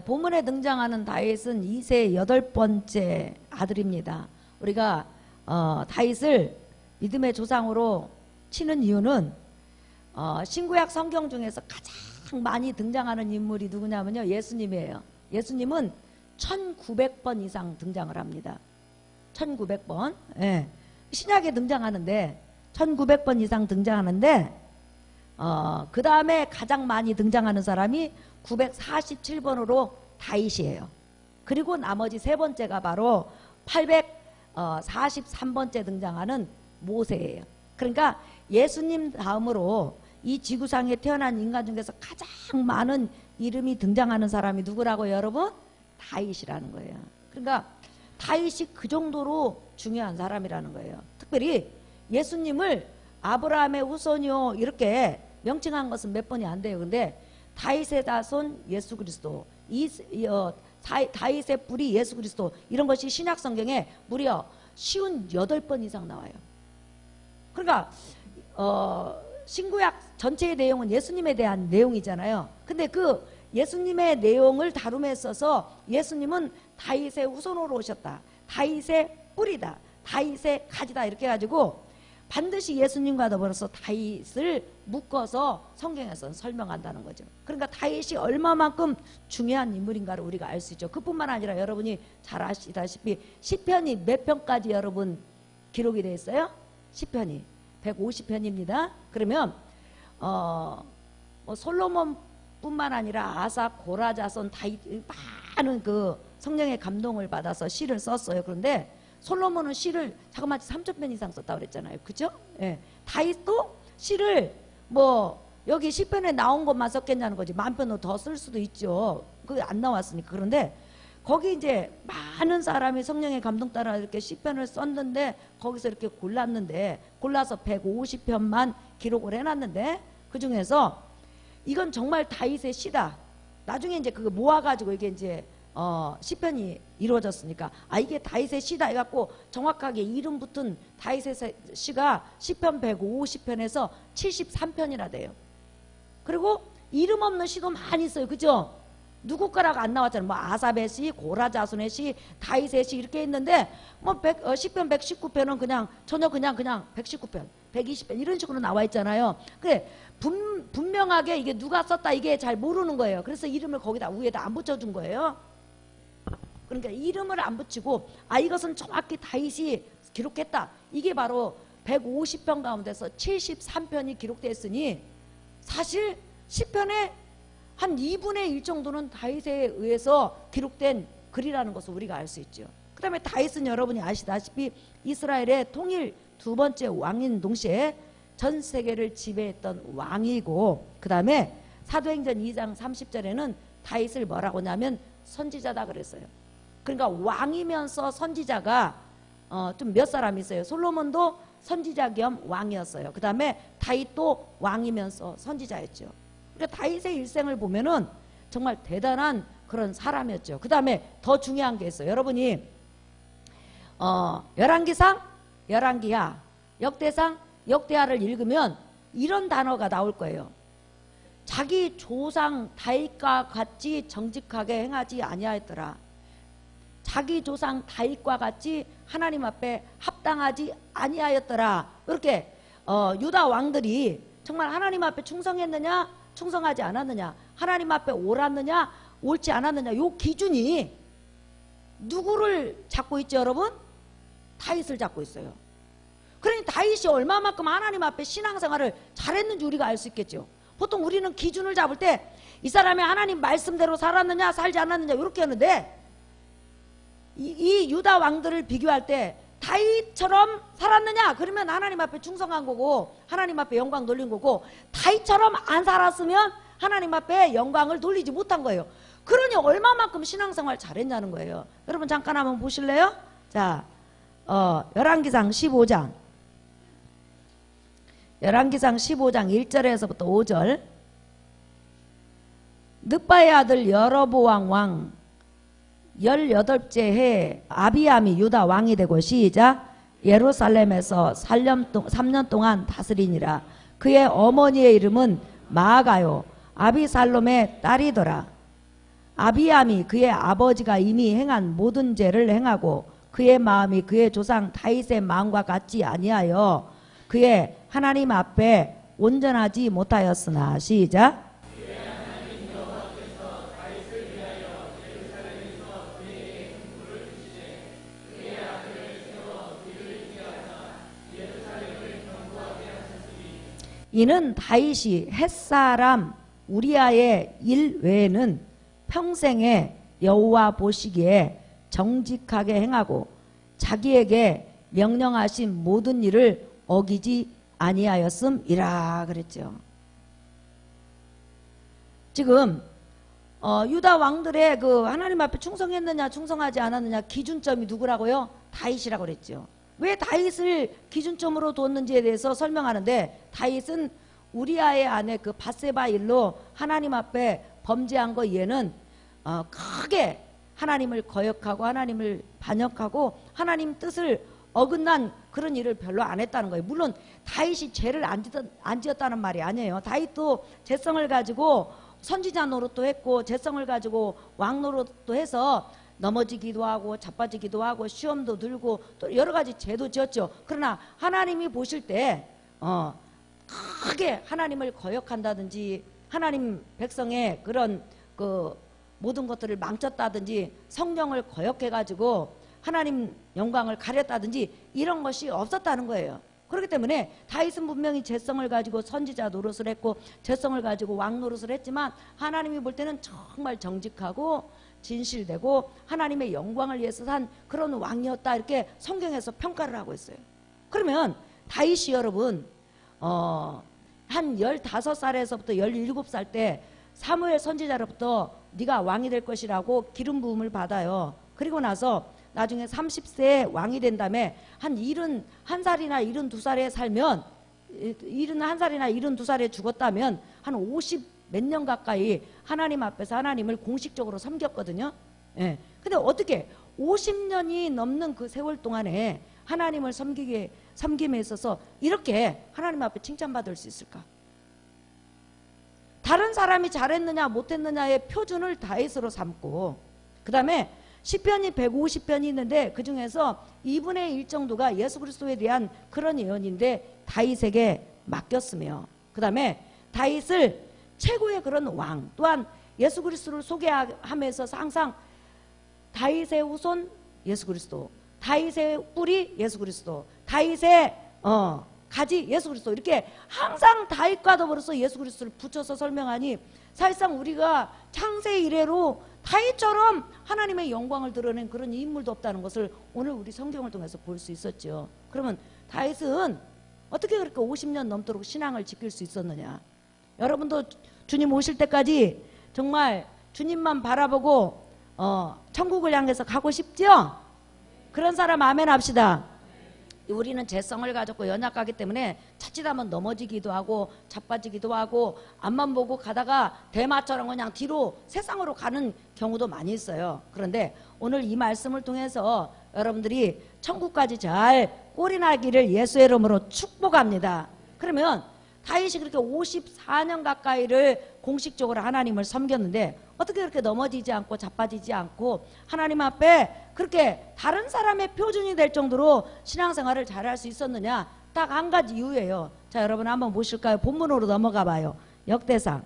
본문에 등장하는 다윗은 이세의 8번째 아들입니다. 우리가 다윗을 믿음의 조상으로 치는 이유는 신구약 성경 중에서 가장 많이 등장하는 인물이 누구냐면요, 예수님이에요. 예수님은 1900번 이상 등장을 합니다. 1900번. 예. 신약에 등장하는데 1900번 이상 등장하는데 그 다음에 가장 많이 등장하는 사람이 947번으로 다윗이에요. 그리고 나머지 세 번째가 바로 843번째 등장하는 모세예요. 그러니까 예수님 다음으로 이 지구상에 태어난 인간 중에서 가장 많은 이름이 등장하는 사람이 누구라고요, 여러분? 다윗이라는 거예요. 그러니까 다윗이 그 정도로 중요한 사람이라는 거예요. 특별히 예수님을 아브라함의 후손이요 이렇게 명칭한 것은 몇 번이 안 돼요. 근데 다윗의 자손 예수 그리스도, 다윗의 뿌리 예수 그리스도, 이런 것이 신약 성경에 무려 58번 이상 나와요. 그러니까 신구약 전체의 내용은 예수님에 대한 내용이잖아요. 근데 그 예수님의 내용을 다룸에 있어서 예수님은 다윗의 후손으로 오셨다, 다윗의 뿌리다, 다윗의 가지다, 이렇게 해가지고 반드시 예수님과 더불어서 다윗을 묶어서 성경에서 설명한다는 거죠. 그러니까 다윗이 얼마만큼 중요한 인물인가를 우리가 알 수 있죠. 그뿐만 아니라 여러분이 잘 아시다시피 시편이 몇 편까지 여러분 기록이 되어 있어요? 시편이 150편입니다. 그러면 뭐 솔로몬뿐만 아니라 아사, 고라 자손, 다윗, 많은 그 성령의 감동을 받아서 시를 썼어요. 그런데 솔로몬은 시를 자그마치 3000편 이상 썼다고 그랬잖아요. 그죠? 예. 다윗도 시를 뭐 여기 시편에 나온 것만 썼겠냐는 거지. 10,000편도 더 쓸 수도 있죠. 그게 안 나왔으니까. 그런데 거기 이제 많은 사람이 성령의 감동 따라 이렇게 시편을 썼는데 거기서 이렇게 골라서 150편만 기록을 해놨는데 그 중에서 이건 정말 다윗의 시다. 나중에 이제 그거 모아가지고 이게 이제 시편이 이루어졌으니까 이게 다윗의 시다 해갖고 정확하게 이름 붙은 다윗의 시가 시편 150편에서 73편이나 돼요. 그리고 이름 없는 시도 많이 있어요. 그죠? 누구 거라고 안 나왔잖아요. 뭐 아삽의 시, 고라 자손의 시, 다윗의 시 이렇게 있는데 뭐 시편 119편은 그냥 전혀 그냥 119편, 120편 이런 식으로 나와 있잖아요. 그래 분명하게 이게 누가 썼다 이게 잘 모르는 거예요. 그래서 이름을 거기다 위에다 안 붙여준 거예요. 그러니까 이름을 안 붙이고 이것은 정확히 다윗이 기록했다. 이게 바로 150편 가운데서 73편이 기록됐으니 사실 시편의 한 2분의 1 정도는 다윗에 의해서 기록된 글이라는 것을 우리가 알 수 있죠. 그 다음에 다윗은 여러분이 아시다시피 이스라엘의 통일 두 번째 왕인 동시에 전 세계를 지배했던 왕이고, 그 다음에 사도행전 2장 30절에는 다윗을 뭐라고 하냐면 선지자다 그랬어요. 그러니까 왕이면서 선지자가 좀 몇 사람 있어요. 솔로몬도 선지자 겸 왕이었어요. 그 다음에 다윗도 왕이면서 선지자였죠. 그러니까 다윗의 일생을 보면은 정말 대단한 그런 사람이었죠. 그 다음에 더 중요한 게 있어요. 여러분이 열왕기상, 열왕기하, 역대상, 역대하를 읽으면 이런 단어가 나올 거예요. 자기 조상 다윗과 같이 정직하게 행하지 아니하였더라. 자기 조상 다윗과 같이 하나님 앞에 합당하지 아니하였더라. 이렇게 유다 왕들이 정말 하나님 앞에 충성했느냐 충성하지 않았느냐, 하나님 앞에 옳았느냐 옳지 않았느냐, 요 기준이 누구를 잡고 있죠, 여러분? 다윗을 잡고 있어요. 그러니 다윗이 얼마만큼 하나님 앞에 신앙생활을 잘했는지 우리가 알 수 있겠죠. 보통 우리는 기준을 잡을 때 이 사람이 하나님 말씀대로 살았느냐 살지 않았느냐 이렇게 하는데 이 유다 왕들을 비교할 때 다윗처럼 살았느냐 그러면 하나님 앞에 충성한 거고 하나님 앞에 영광 돌린 거고, 다윗처럼 안 살았으면 하나님 앞에 영광을 돌리지 못한 거예요. 그러니 얼마만큼 신앙생활 잘했냐는 거예요. 여러분 잠깐 한번 보실래요? 자, 열왕기상 15장 열왕기상 15장 1절에서부터 5절. 느바의 아들 여로보암 왕 18째 해 아비암이 유다 왕이 되고, 시작. 예루살렘에서 3년 동안 다스리니라. 그의 어머니의 이름은 마아가요 아비살롬의 딸이더라. 아비암이 그의 아버지가 이미 행한 모든 죄를 행하고 그의 마음이 그의 조상 다윗의 마음과 같지 아니하여 그의 하나님 앞에 온전하지 못하였으나 시작. 이는 다윗이 햇사람 우리아의 일 외에는 평생에 여호와 보시기에 정직하게 행하고 자기에게 명령하신 모든 일을 어기지 아니하였음이라 그랬죠. 지금 유다 왕들의 그 하나님 앞에 충성했느냐 충성하지 않았느냐 기준점이 누구라고요? 다윗이라고 그랬죠. 왜 다윗을 기준점으로 뒀는지에 대해서 설명하는데, 다윗은 우리아의 아내 그 밧세바 일로 하나님 앞에 범죄한 거 이외에는 크게 하나님을 거역하고 하나님을 반역하고 하나님 뜻을 어긋난 그런 일을 별로 안 했다는 거예요. 물론 다윗이 죄를 안 지었다는 말이 아니에요. 다윗도 죄성을 가지고 선지자 노릇도 했고 죄성을 가지고 왕 노릇도 해서 넘어지기도 하고 자빠지기도 하고 시험도 들고 또 여러 가지 죄도 지었죠. 그러나 하나님이 보실 때 크게 하나님을 거역한다든지 하나님 백성의 그런 그 모든 것들을 망쳤다든지 성령을 거역해가지고 하나님 영광을 가렸다든지 이런 것이 없었다는 거예요. 그렇기 때문에 다윗은 분명히 죄성을 가지고 선지자 노릇을 했고 죄성을 가지고 왕 노릇을 했지만 하나님이 볼 때는 정말 정직하고 진실되고 하나님의 영광을 위해서 산 그런 왕이었다, 이렇게 성경에서 평가를 하고 있어요. 그러면 다윗이 여러분 한 15살에서부터 17살 때 사무엘 선지자로부터 네가 왕이 될 것이라고 기름 부음을 받아요. 그리고 나서 나중에 30세에 왕이 된 다음에 한 71살이나 72살에 살면 71살이나 72살에 죽었다면 한 50 몇 년 가까이 하나님 앞에서 하나님을 공식적으로 섬겼거든요. 예. 근데 어떻게 50년이 넘는 그 세월 동안에 하나님을 섬김에 있어서 이렇게 하나님 앞에 칭찬받을 수 있을까? 다른 사람이 잘했느냐 못했느냐의 표준을 다윗으로 삼고, 그 다음에 시편이 150편이 있는데 그 중에서 2분의 1 정도가 예수 그리스도에 대한 그런 예언인데 다윗에게 맡겼으며, 그 다음에 다윗을 최고의 그런 왕, 또한 예수 그리스도를 소개하면서 항상 다윗의 후손 예수 그리스도, 다윗의 뿌리 예수 그리스도, 다윗의 가지 예수 그리스도, 이렇게 항상 다윗과 더불어서 예수 그리스도를 붙여서 설명하니 사실상 우리가 창세 이래로 다윗처럼 하나님의 영광을 드러낸 그런 인물도 없다는 것을 오늘 우리 성경을 통해서 볼 수 있었죠. 그러면 다윗은 어떻게 그렇게 50년 넘도록 신앙을 지킬 수 있었느냐? 여러분도 주님 오실 때까지 정말 주님만 바라보고 천국을 향해서 가고 싶죠? 그런 사람 아멘 합시다. 우리는 죄성을 가졌고 연약하기 때문에 자칫하면 넘어지기도 하고 자빠지기도 하고 앞만 보고 가다가 대마처럼 그냥 뒤로 세상으로 가는 경우도 많이 있어요. 그런데 오늘 이 말씀을 통해서 여러분들이 천국까지 잘 꼴이 나기를 예수의 이름으로 축복합니다. 그러면 다윗이 그렇게 54년 가까이를 공식적으로 하나님을 섬겼는데 어떻게 그렇게 넘어지지 않고 자빠지지 않고 하나님 앞에 그렇게 다른 사람의 표준이 될 정도로 신앙생활을 잘할 수 있었느냐? 딱 한 가지 이유예요. 자, 여러분 한번 보실까요? 본문으로 넘어가 봐요. 역대상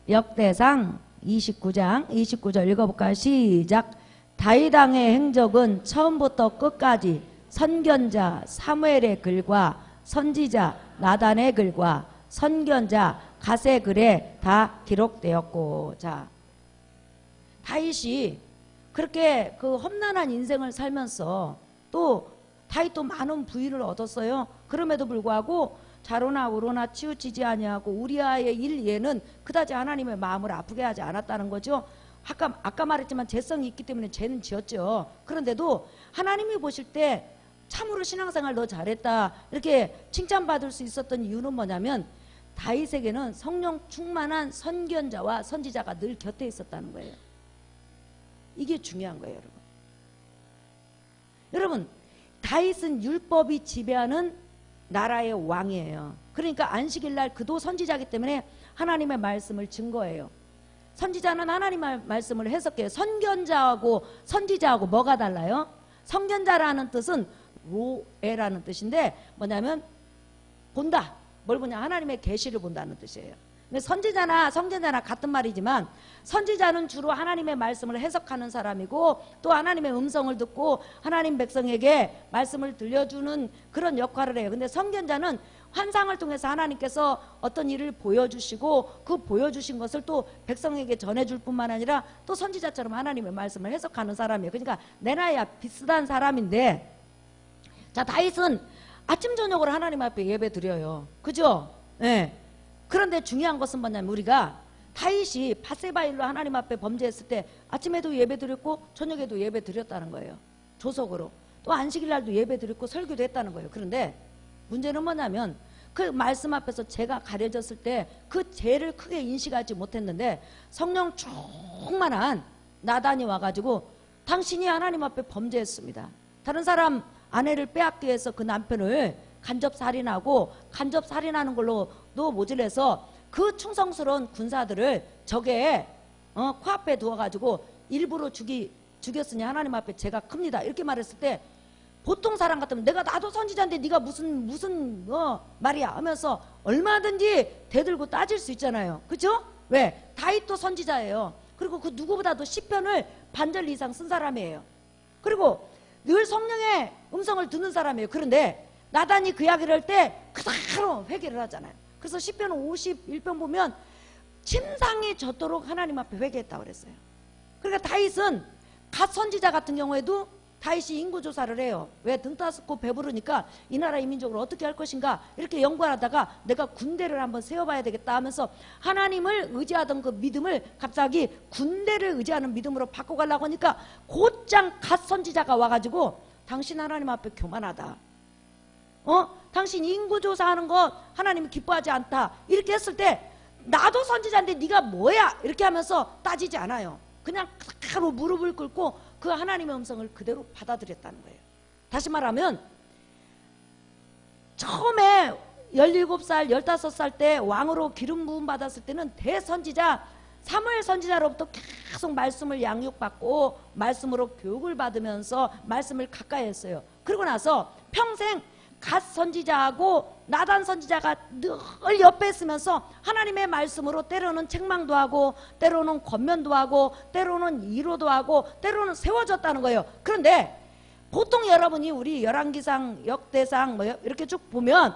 29장 29절 읽어볼까요? 시작. 다윗 왕의 행적은 처음부터 끝까지 선견자 사무엘의 글과 선지자 나단의 글과 선견자 갓의 글에 다 기록되었고, 자, 다윗이 그렇게 그 험난한 인생을 살면서 또 다윗도 많은 부위를 얻었어요. 그럼에도 불구하고 자로나 우로나 치우치지 아니하고 우리아의 일 예는 그다지 하나님의 마음을 아프게 하지 않았다는 거죠. 아까 말했지만 죄성이 있기 때문에 죄는 지었죠. 그런데도 하나님이 보실 때 참으로 신앙생활 너 잘했다 이렇게 칭찬받을 수 있었던 이유는 뭐냐면 다윗에게는 성령 충만한 선견자와 선지자가 늘 곁에 있었다는 거예요. 이게 중요한 거예요, 여러분. 여러분, 다윗은 율법이 지배하는 나라의 왕이에요. 그러니까 안식일 날 그도 선지자이기 때문에 하나님의 말씀을 증거해요. 선지자는 하나님의 말씀을 해석해요. 선견자하고 선지자하고 뭐가 달라요? 선견자라는 뜻은 로에라는 뜻인데 뭐냐면 본다. 뭘 보냐? 하나님의 계시를 본다는 뜻이에요. 근데 선지자나 선견자나 같은 말이지만 선지자는 주로 하나님의 말씀을 해석하는 사람이고 또 하나님의 음성을 듣고 하나님 백성에게 말씀을 들려주는 그런 역할을 해요. 근데 선견자는 환상을 통해서 하나님께서 어떤 일을 보여주시고 그 보여주신 것을 또 백성에게 전해줄 뿐만 아니라 또 선지자처럼 하나님의 말씀을 해석하는 사람이에요. 그러니까 내 나이와 비슷한 사람인데 자, 다윗은 아침 저녁으로 하나님 앞에 예배 드려요. 그죠? 네. 그런데 중요한 것은 뭐냐면 우리가 다윗이 밧세바 일로 하나님 앞에 범죄했을 때 아침에도 예배 드렸고 저녁에도 예배 드렸다는 거예요. 조석으로. 또 안식일 날도 예배 드렸고 설교도 했다는 거예요. 그런데 문제는 뭐냐면 그 말씀 앞에서 죄가 가려졌을 때 그 죄를 크게 인식하지 못했는데 성령 충만한 나단이 와가지고 당신이 하나님 앞에 범죄했습니다. 다른 사람 아내를 빼앗기 위해서 그 남편을 간접살인하고 간접살인하는 걸로 또 모질해서 그 충성스러운 군사들을 적의 코앞에 두어가지고 일부러 죽였으니 하나님 앞에 죄가 큽니다. 이렇게 말했을 때 보통 사람 같으면 내가 나도 선지자인데 네가 무슨 말이야 하면서 얼마든지 대들고 따질 수 있잖아요. 그죠? 왜? 다윗도 선지자예요. 그리고 그 누구보다도 시편을 반절 이상 쓴 사람이에요. 그리고 늘 성령의 음성을 듣는 사람이에요. 그런데 나단이 그 이야기를 할 때 그대로 회개를 하잖아요. 그래서 시편 51편 보면 침상이 젖도록 하나님 앞에 회개했다고 그랬어요. 그러니까 다윗은 갓 선지자 같은 경우에도 다윗이 인구조사를 해요. 왜? 등 따스고 배부르니까 이 나라 이민족을 어떻게 할 것인가 이렇게 연구하다가 내가 군대를 한번 세워봐야 되겠다 하면서 하나님을 의지하던 그 믿음을 갑자기 군대를 의지하는 믿음으로 바꿔가려고 하니까 곧장 갓 선지자가 와가지고 당신 하나님 앞에 교만하다. 당신 인구조사하는 거 하나님이 기뻐하지 않다. 이렇게 했을 때 나도 선지자인데 네가 뭐야? 이렇게 하면서 따지지 않아요. 그냥 바로 무릎을 꿇고 그 하나님의 음성을 그대로 받아들였다는 거예요. 다시 말하면 처음에 17살, 15살 때 왕으로 기름 부음 받았을 때는 대선지자 사무엘 선지자로부터 계속 말씀을 양육받고 말씀으로 교육을 받으면서 말씀을 가까이 했어요. 그러고 나서 평생 갓 선지자하고 나단 선지자가 늘 옆에 있으면서 하나님의 말씀으로 때로는 책망도 하고 때로는 권면도 하고 때로는 위로도 하고 때로는 세워졌다는 거예요. 그런데 보통 여러분이 우리 열왕기상, 역대상 뭐 이렇게 쭉 보면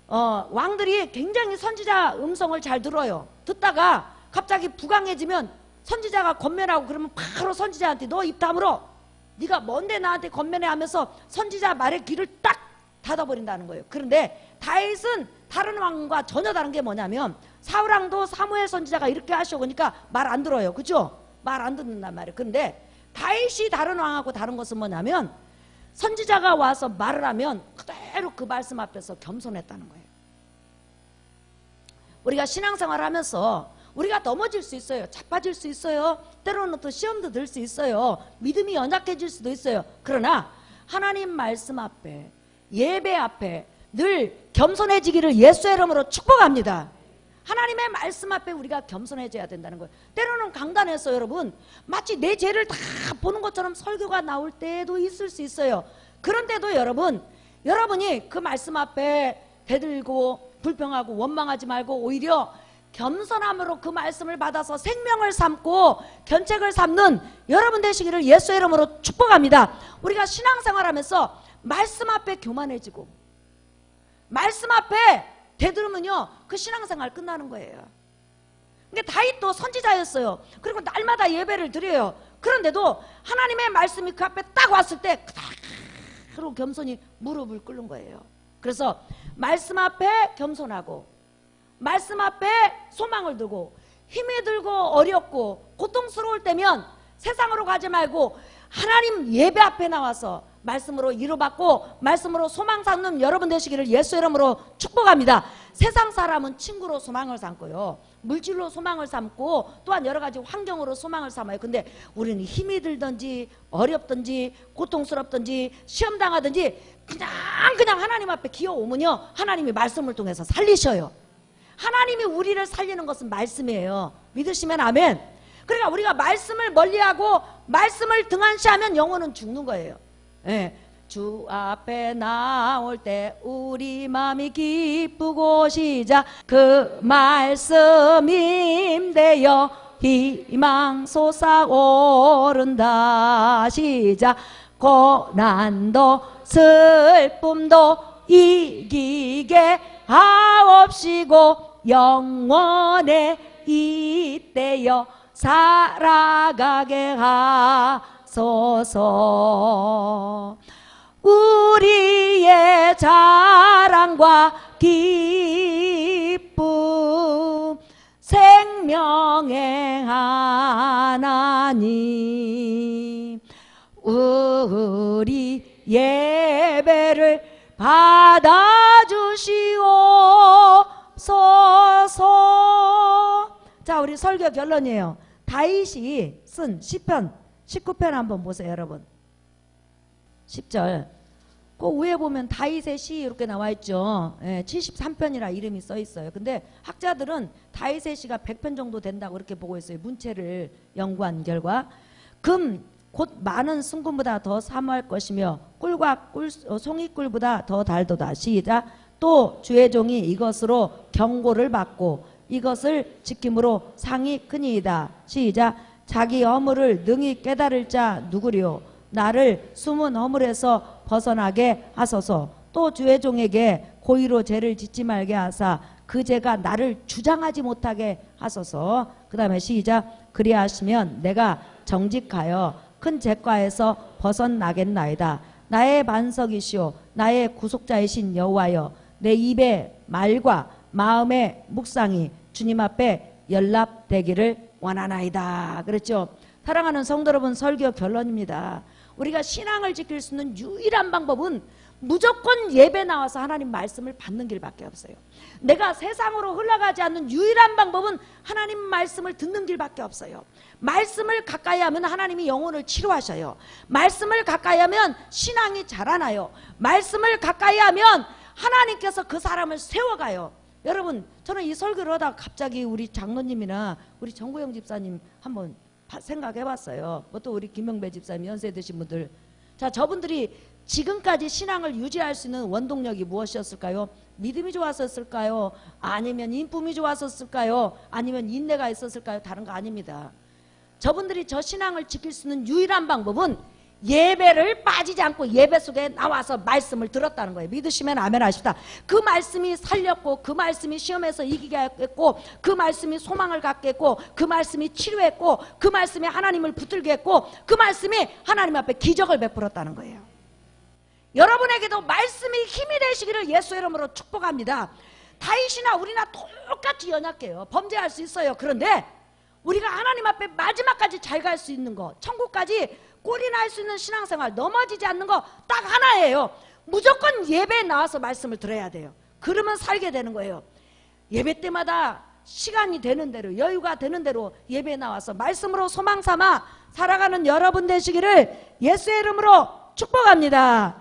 왕들이 굉장히 선지자 음성을 잘 들어요. 듣다가 갑자기 부강해지면 선지자가 권면하고 그러면 바로 선지자한테 너 입 다물어. 네가 뭔데 나한테 권면해 하면서 선지자 말의 귀를 딱 닫아버린다는 거예요. 그런데 다윗은 다른 왕과 전혀 다른 게 뭐냐면 사울왕도 사무엘 선지자가 이렇게 하셔보니까 말 안 들어요. 그죠? 말 안 듣는단 말이에요. 그런데 다윗이 다른 왕하고 다른 것은 뭐냐면 선지자가 와서 말을 하면 그대로 그 말씀 앞에서 겸손했다는 거예요. 우리가 신앙생활을 하면서 우리가 넘어질 수 있어요. 자빠질 수 있어요. 때로는 또 시험도 들 수 있어요. 믿음이 연약해질 수도 있어요. 그러나 하나님 말씀 앞에 예배 앞에 늘 겸손해지기를 예수의 이름으로 축복합니다. 하나님의 말씀 앞에 우리가 겸손해져야 된다는 거예요. 때로는 강단에서 여러분 마치 내 죄를 다 보는 것처럼 설교가 나올 때도 있을 수 있어요. 그런데도 여러분이 그 말씀 앞에 대들고 불평하고 원망하지 말고 오히려 겸손함으로 그 말씀을 받아서 생명을 삼고 견책을 삼는 여러분 되시기를 예수의 이름으로 축복합니다. 우리가 신앙생활하면서 말씀 앞에 교만해지고 말씀 앞에 대들으면요 그 신앙생활 끝나는 거예요. 그러니까 다윗도 선지자였어요. 그리고 날마다 예배를 드려요. 그런데도 하나님의 말씀이 그 앞에 딱 왔을 때 그대로 겸손히 무릎을 꿇는 거예요. 그래서 말씀 앞에 겸손하고 말씀 앞에 소망을 두고 힘이 들고 어렵고 고통스러울 때면 세상으로 가지 말고 하나님 예배 앞에 나와서 말씀으로 위로받고 말씀으로 소망 삼는 여러분 되시기를 예수 이름으로 축복합니다. 세상 사람은 친구로 소망을 삼고요, 물질로 소망을 삼고 또한 여러 가지 환경으로 소망을 삼아요. 근데 우리는 힘이 들든지 어렵든지 고통스럽든지 시험당하든지 그냥 하나님 앞에 기어오면요 하나님이 말씀을 통해서 살리셔요. 하나님이 우리를 살리는 것은 말씀이에요. 믿으시면 아멘. 그러니까 우리가 말씀을 멀리하고 말씀을 등한시하면 영혼은 죽는 거예요. 예. 주 앞에 나올 때 우리 마음이 기쁘고 시작. 그 말씀임되어 희망 솟아오른다. 시작. 고난도 슬픔도 이기게 하옵시고 영원에 이때여 살아가게 하소서. 우리의 자랑과 기쁨 생명의 하나님, 우리 예배를 받아주시옵소서. 자, 우리 설교 결론이에요. 다윗이 쓴 시편 19편 한번 보세요, 여러분. 10절. 그 위에 보면 다윗의 시 이렇게 나와 있죠. 73편이라 이름이 써 있어요. 근데 학자들은 다윗의 시가 100편 정도 된다고 이렇게 보고 있어요. 문체를 연구한 결과. 금 곧 많은 순금보다 더 사모할 것이며 꿀과 송이꿀보다 더 달도다. 시작. 또 주의 종이 이것으로 경고를 받고 이것을 지킴으로 상이 크니이다. 시작. 자기 허물을 능히 깨달을 자 누구리요? 나를 숨은 허물에서 벗어나게 하소서. 또 주의 종에게 고의로 죄를 짓지 말게 하사 그 죄가 나를 주장하지 못하게 하소서. 그 다음에 시작. 그리하시면 내가 정직하여 큰 죄과에서 벗어나겠나이다. 나의 반석이시오 나의 구속자이신 여호와여, 내 입의 말과 마음의 묵상이 주님 앞에 연락되기를 원하나이다. 그렇죠? 사랑하는 성도 여러분, 설교 결론입니다. 우리가 신앙을 지킬 수 있는 유일한 방법은 무조건 예배 나와서 하나님 말씀을 받는 길밖에 없어요. 내가 세상으로 흘러가지 않는 유일한 방법은 하나님 말씀을 듣는 길밖에 없어요. 말씀을 가까이 하면 하나님이 영혼을 치료하셔요. 말씀을 가까이 하면 신앙이 자라나요. 말씀을 가까이 하면 하나님께서 그 사람을 세워가요. 여러분, 저는 이 설교를 하다가 갑자기 우리 장로님이나 우리 정구영 집사님 한번 생각해봤어요. 또 우리 김영배 집사님, 연세 드신 분들. 자, 저분들이 지금까지 신앙을 유지할 수 있는 원동력이 무엇이었을까요? 믿음이 좋았었을까요? 아니면 인품이 좋았었을까요? 아니면 인내가 있었을까요? 다른 거 아닙니다. 저분들이 저 신앙을 지킬 수 있는 유일한 방법은 예배를 빠지지 않고 예배 속에 나와서 말씀을 들었다는 거예요. 믿으시면 아멘 하십시다. 그 말씀이 살렸고, 그 말씀이 시험에서 이기게 했고, 그 말씀이 소망을 갖게 했고, 그 말씀이 치료했고, 그 말씀이 하나님을 붙들게 했고, 그 말씀이 하나님 앞에 기적을 베풀었다는 거예요. 여러분에게도 말씀이 힘이 되시기를 예수의 이름으로 축복합니다. 다윗이나 우리나 똑같이 연약해요. 범죄할 수 있어요. 그런데 우리가 하나님 앞에 마지막까지 잘 갈 수 있는 거, 천국까지 꼴이나 할 수 있는 신앙생활, 넘어지지 않는 거 딱 하나예요. 무조건 예배에 나와서 말씀을 들어야 돼요. 그러면 살게 되는 거예요. 예배 때마다 시간이 되는 대로, 여유가 되는 대로 예배에 나와서 말씀으로 소망 삼아 살아가는 여러분 되시기를 예수의 이름으로 축복합니다.